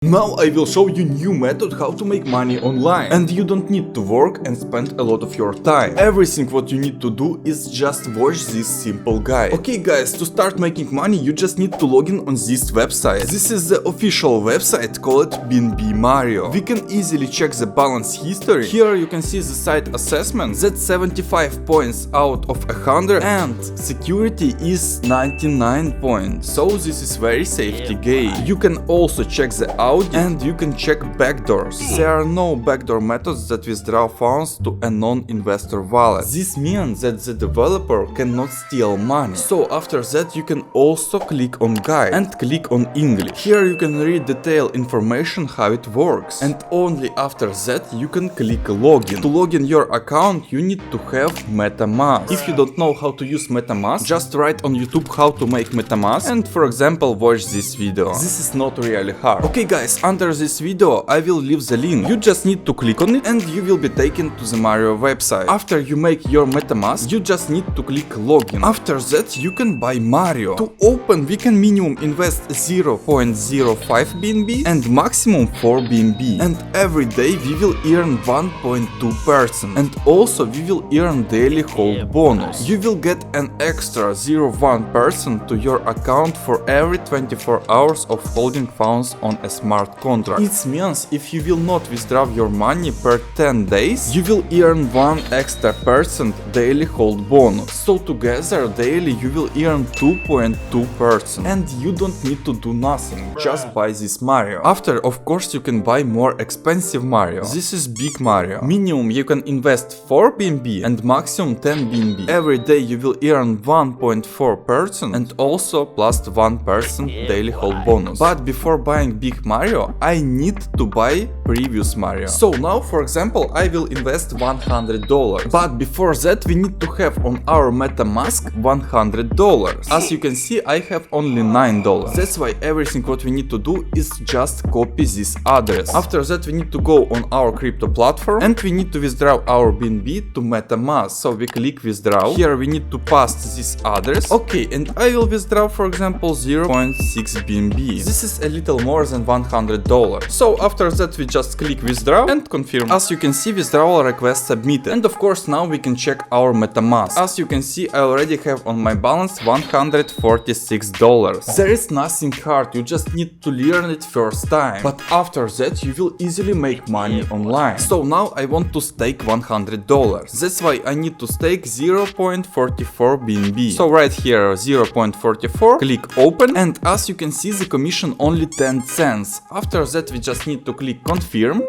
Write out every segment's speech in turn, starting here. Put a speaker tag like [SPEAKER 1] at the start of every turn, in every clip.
[SPEAKER 1] Now I will show you new method how to make money online, and you don't need to work and spend a lot of your time. Everything what you need to do is just watch this simple guide. Okay guys, to start making money you just need to log in on this website. This is the official website called BNB Mario. We can easily check the balance history. Here you can see the site assessment, that's 75 points out of 100 and security is 99 points. So this is very safety game. You can also check the audio and you can check backdoors. There are no backdoor methods that withdraw funds to a non-investor wallet. This means that the developer cannot steal money. So after that you can also click on guide and click on English. Here you can read detailed information how it works, and only after that you can click login. To login your account you need to have MetaMask. If you don't know how to use MetaMask, just write on YouTube how to make MetaMask and for example watch this video. This is not really hard. Okay guys, under this video I will leave the link. You just need to click on it and you will be taken to the Mario website. After you make your MetaMask, you just need to click login. After that you can buy Mario. To open we can minimum invest 0.05 BNB and maximum 4 BNB. And every day we will earn 1.2%. And also we will earn daily hold bonus. You will get an extra 0.1% to your account for every 24 hours of holding funds on a smart contract. It means if you will not withdraw your money per 10 days, you will earn 1 extra percent daily hold bonus. So together daily you will earn 2.2%. And you don't need to do nothing, just buy this Mario. After of course you can buy more expensive Mario. This is big Mario. Minimum you can invest 4 BNB and maximum 10 BNB. Every day you will earn 1.4% and also plus 1% daily hold bonus. But before buying big Mario, I need to buy previous Mario. So now for example I will invest $100. But before that we need to have on our MetaMask $100. As you can see I have only $9. That's why everything what we need to do is just copy this address. After that we need to go on our crypto platform and we need to withdraw our BNB to MetaMask. So we click withdraw. Here we need to paste this address. Okay, and I will withdraw for example 0.6 BNB. This is a little more than $100. So after that we just click withdraw and confirm. As you can see withdrawal request submitted. And of course now we can check our MetaMask. As you can see I already have on my balance $146. There is nothing hard, you just need to learn it first time. But after that you will easily make money online. So now I want to stake $100. That's why I need to stake 0.44 BNB. So right here 0.44, click open, and as you can see the commission only 10 cents. After that we just need to click confirm.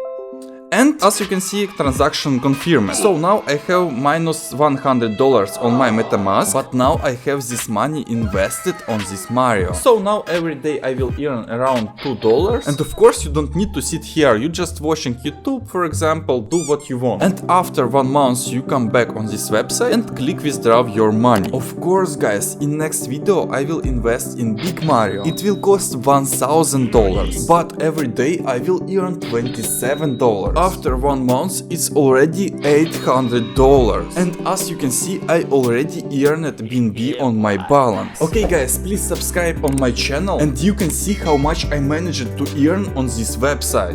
[SPEAKER 1] And as you can see, transaction confirmed. So now I have minus $100 on my MetaMask, but now I have this money invested on this Mario. So now every day I will earn around $2. And of course you don't need to sit here, you just watching YouTube, for example, do what you want. And after 1 month you come back on this website and click withdraw your money. Of course guys, in next video I will invest in big Mario. It will cost $1,000, but every day I will earn $27. After 1 month it's already $800. And as you can see I already earned BNB on my balance. Okay guys, please subscribe on my channel and you can see how much I managed to earn on this website.